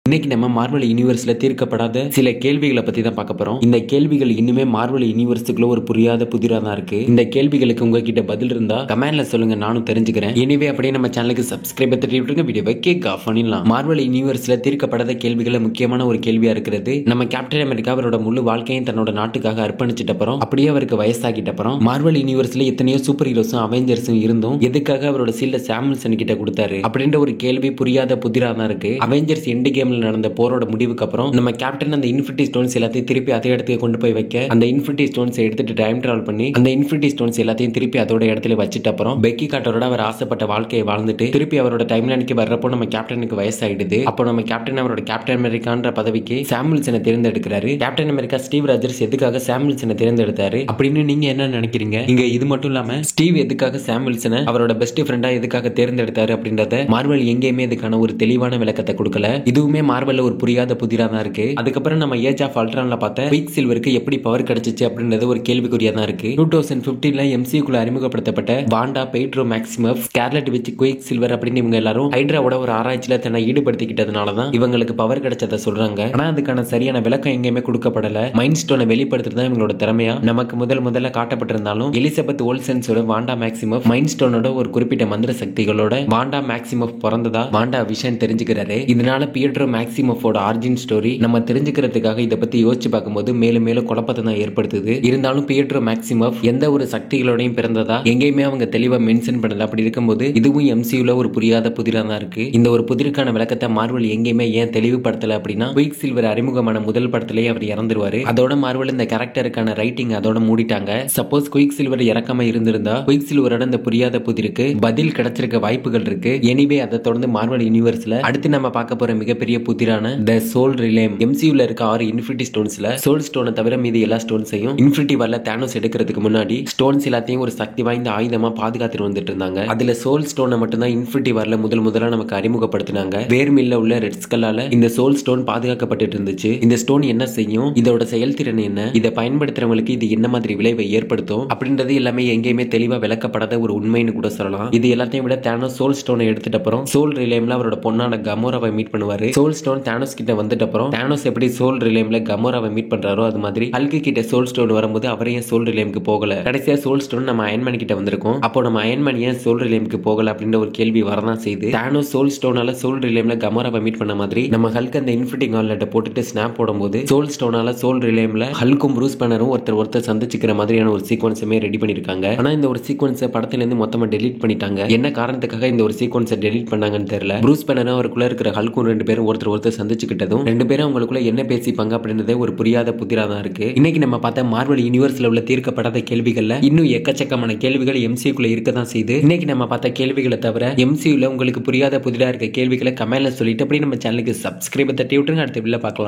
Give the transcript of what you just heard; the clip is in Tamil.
இன்னைக்கு நம்ம மார்வல் யூனிவர்ஸ்ல தீர்க்கப்படாத சில கேள்விகளை பத்தி தான் பார்க்க போறோம். இந்த கேள்விகள் இன்னுமே மார்வல் யூனிவர்ஸ்க்குள்ள ஒரு புரியாத புதிரா தான் இருக்கு. இந்த கேள்விகளுக்கு உங்ககிட்ட பதில் இருந்தா கமெண்ட்ல சொல்லுங்க, நானும் தெரிஞ்சுக்கிறேன். எனவே அப்படியே நம்ம சேனலுக்கு சப்ஸ்கிரைப் தட்டி விட்டுருங்க. வீடியோவை கேக் ஆஃப் பண்ணிடலாம். மார்வல் யூனிவர்ஸ்ல தீர்க்கப்படாத கேள்விகளை முக்கியமான ஒரு கேள்வியா இருக்கிறது, நம்ம கேப்டன் அமெரிக்கா அவரோட முழு வாழ்க்கையும் தன்னோட நாட்டுக்காக அர்ப்பணிச்சிட்ட அப்புறம், அப்படியே அவருக்கு வயசாகிட்ட அப்புறம், மார்வல் யூனிவர்ஸ்ல எத்தனையோ சூப்பர் ஹீரோஸும் அவெஞ்சர்ஸும் இருந்தும் எதுக்காக அவரோட சீல்ட சாமுல்சன் கிட்ட கொடுத்தாரு அப்படின்ற ஒரு கேள்வி புரியாத புதிரா தான் இருக்கு. அவெஞ்சர்ஸ் எண்ட் கேம்ல நடந்த போரோட முடிவுக்கு அப்புறம் நம்ம கேப்டன் அந்த இன்ஃபினிட்டி ஸ்டோன்ஸ் எல்லாத்தையும் திருப்பி அதே இடத்துக்கு கொண்டு போய் வைக்க, அந்த இன்ஃபினிட்டி ஸ்டோன்ஸ் எடுத்துட்டு டைம் டிராவல் பண்ணி அந்த இன்ஃபினிட்டி ஸ்டோன்ஸ் எல்லாத்தையும் திருப்பி அதோட இடத்துல வச்சிட்ட அப்புறம் பெக்கி கார்ட்டரோட அவர் ஆசைப்பட்ட வாழ்க்கையை வாழ்ந்துட்டு திருப்பி அவரோட டைம்லைனுக்கு வர்றப்போ நம்ம கேப்டனுக்கு வயசாயிடுது. அப்போ நம்ம கேப்டன் அவரோட கேப்டன் அமெரிக்கான்ற பதவிக்கு சாமுல்சனை தேர்ந்தெடுக்கிறாரு. கேப்டன் அமெரிக்கா ஸ்டீவ் ராஜர்ஸ் எதுக்காக சாமுல்சனை தேர்ந்தெடுத்தாரு அப்படின்னு நீங்க என்ன நினைக்கிறீங்க? இங்க இது மட்டும் இல்லாம ஸ்டீவ் எதுக்காக சாமுல்சனை அவரோட பெஸ்ட் ஃப்ரெண்டா எதுக்காக தேர்ந்தெடுத்தாரு அப்படின்றத மார்வல் எங்கேயுமே இதுக்கான ஒரு தெளிவான விளக்கத்தை கொடுக்கல. இதுவுமே மார்வல்ல ஒரு புரியாத புதிரா தான் இருக்கு. அதுக்கப்புறம் நம்ம ஏஜ் ஆஃப் அல்ட்ரான்ல பார்த்த குயிக் சில்வருக்கு எப்படி பவர் கிடைச்சிச்சு அப்படின்றது ஒரு கேள்விக்குறியா தான் இருக்கு. 2015ல MCU-க்குள்ள அறிமுகப்படுத்தப்பட்ட Wanda, Pietro Maximoff, Scarlet Witch, Quicksilver அப்படின்னு இவங்க எல்லாரும் ஹைட்ராவோட ஒரு ஆராய்ச்சியில தன்னை ஈடுபடுத்திக்கிட்டதுனால தான் இவங்களுக்கு பவர் கிடைச்சதை சொல்றாங்க. ஆனா அதுக்கான சரியான விளக்கம் எங்கேயுமே கொடுக்கப்படல. மைண்ட் ஸ்டோனை வெளிப்படுத்துறது தான் இவங்களோட திறமையா நமக்கு முதல்ல காட்டப்பட்டிருந்தாலும், எலிசபெத் ஓல்சன்ஸோட வாண்டா மேக்ஸிமஃப் மைண்ட் ஸ்டோனோட ஒரு குறிப்பிட்ட மந்திர சக்திகளோட வாண்டா மேக்ஸிமஃப் பிறந்ததா வாண்டா விஷன் தெரிஞ்சுக்கிறாரு. இதனால பியட்ரோ மேக்ஸிமஃபோட ஆரிஜின் ஸ்டோரி நம்ம தெரிஞ்சுக்கிறதுக்காக இதை பத்தி யோசிச்சு பார்க்கும்போது மேலும் மேலும் குழப்பத்தை தான் ஏற்படுத்துது. இருந்தாலும் பியட்ரோ மேக்ஸிமஃப் எந்த ஒரு சக்திகளோடையும் பிறந்ததா எங்கேயுமே அவங்க தெளிவா மென்ஷன் பண்ணல. அப்படி இருக்கும்போது இதுவும் MCU-ல ஒரு புரியாத புதிரா தான் இருக்கு. இந்த ஒரு புதிருக்கான விளக்கத்தை மார்வல் எங்கேயுமே ஏன் தெளிவுபடுத்தல அப்படின்னா, குயிக் சில்வர் அறிமுகமான முதல் படத்திலேயே அவர் இறந்துருவாரு. அதோட மார்வல் இந்த கேரக்டருக்கான ரைட்டிங் அதோட மூடிட்டாங்க. சப்போஸ் குயிக் சில்வர் இறக்காம இருந்திருந்தா குயிக் சில்வரோட இந்த புரியாத புதிருக்கு பதில் கிடைச்சிருக்க வாய்ப்புகள் இருக்கு. எனிவே அதை தொடர்ந்து மார்வல் யூனிவர்ஸ்ல அடுத்து நம்ம பார்க்க போற மிகப்பெரிய புதிரான தி சோல் ரிலேம். MCU-ல இருக்க 6 இன்ஃபினிட்டி ஸ்டோன்ஸ்ல சோல் ஸ்டோனை தவிர மீதி எல்லா ஸ்டோன்ஸையும் இன்ஃபினிட்டி வார்ல தானோஸ் எடுக்கிறதுக்கு முன்னாடி ஸ்டோன்ஸ் எல்லாத்தையும் ஒரு சக்தி வாய்ந்த ஆயுதமா பாதுகாத்துட்டு வந்துட்டு இருந்தாங்க. அதுல சோல் ஸ்டோனை மட்டும் தான் இன்ஃபினிட்டி வார்ல முதல்ல நமக்கு அறிமுகப்படுத்தினாங்க. வேர்மில்ல உள்ள ரெட் ஸ்கல்லால இந்த சோல் ஸ்டோன் பாதுகாக்கப்பட்டு இருந்துச்சு. இந்த ஸ்டோன் என்ன செய்யும், இதோட செயல்திறன் என்ன, இதை பயன்படுத்துறவங்களுக்கு இது என்ன மாதிரி விளைவை ஏற்படுத்தும் அப்படின்றது எல்லாமே எங்கேயுமே தெளிவா விளக்கப்படாத ஒரு உண்மைன்னு கூட சொல்லலாம். இது எல்லாத்தையும் விட தானோஸ் சோல் ஸ்டோனை எடுத்துட்ட அப்புறம் சோல் ரிலேம்ல அவரோட பொண்ணான கமோராவை மீட் பண்ணுவாரு. சோல் ஸ்டோன் தானோஸ் கிட்ட வந்துட்ட அப்புறம் தானோஸ் எப்படி சோல் ரிலேம்ல கமோராவை மீட் பண்றாரோ அது மாதிரி ஹல்க் கிட்ட சோல் ஸ்டோன் வரும்போது அவரையும் சோல் ரிலேம்க்கு போகல. கடைசியா சோல் ஸ்டோன் நம்ம அயன்மேன் கிட்ட வந்திருக்கும். அப்போ நம்ம அயன்மேன் ஏன் சோல் ரிலேம்க்கு போகல அப்படின்ற ஒரு கேள்வி வரதான் செய்து, தானோஸ் சோல் ஸ்டோனால சோல் ரிலேம்ல கமோராவை மீட் பண்ண மாதிரி நம்ம ஹல்க் அந்த இன்ஃபினிட்டி கான்லெட்டை போட்டுட்டு ஸ்னாப் போடும்போது சோல் ஸ்டோனால சோல் ரிலேம்ல ஹல்க்கும் ப்ரூஸ் பேனரும் ஒருத்தர் சந்திச்சுக்கிற மாதிரியான ஒரு சீக்வன்ஸுமே ரெடி பண்ணிருக்காங்க. ஆனா இந்த ஒரு சீக்வன்ஸை படத்துல இருந்து மொத்தமா டெலீட் பண்ணிட்டாங்க. என்ன காரணத்துக்காக இந்த ஒரு சீக்வன்ஸை டெலீட் பண்ணாங்கன்னு தெரியல. ப்ரூஸ் பேனரும் அவருக்குள்ள இருக்கிற ஹல்க்கும் ரெண்டு பேரும் ஒருத்தர் சந்திச்சுக்கிட்டதும் ரெண்டு பேரும் அவங்களுக்குள்ள என்ன பேசிப்பாங்க அப்படின்றதே ஒரு புரியாத புதிரா தான் இருக்கு. இன்னைக்கு நம்ம பார்த்த மார்வல் யூனிவர்ஸ்ல உள்ள தீர்க்கப்படாத கேள்விகள்ல இன்னும் எக்கச்சக்கமான கேள்விகள் MCU-க்குள்ள இருக்க தான் செய்யுது. இன்னைக்கு நம்ம பார்த்த கேள்விகளை தவிர MCU-ல உங்களுக்கு புரியாத புதிரா இருக்க கேள்விகளை கமெண்ட்ல சொல்லிட்டு அப்படியே நம்ம சேனலுக்கு சப்ஸ்கிரைப் தட்டி விட்டுருங்க. அடுத்த வீடியோல பார்க்கலாம்.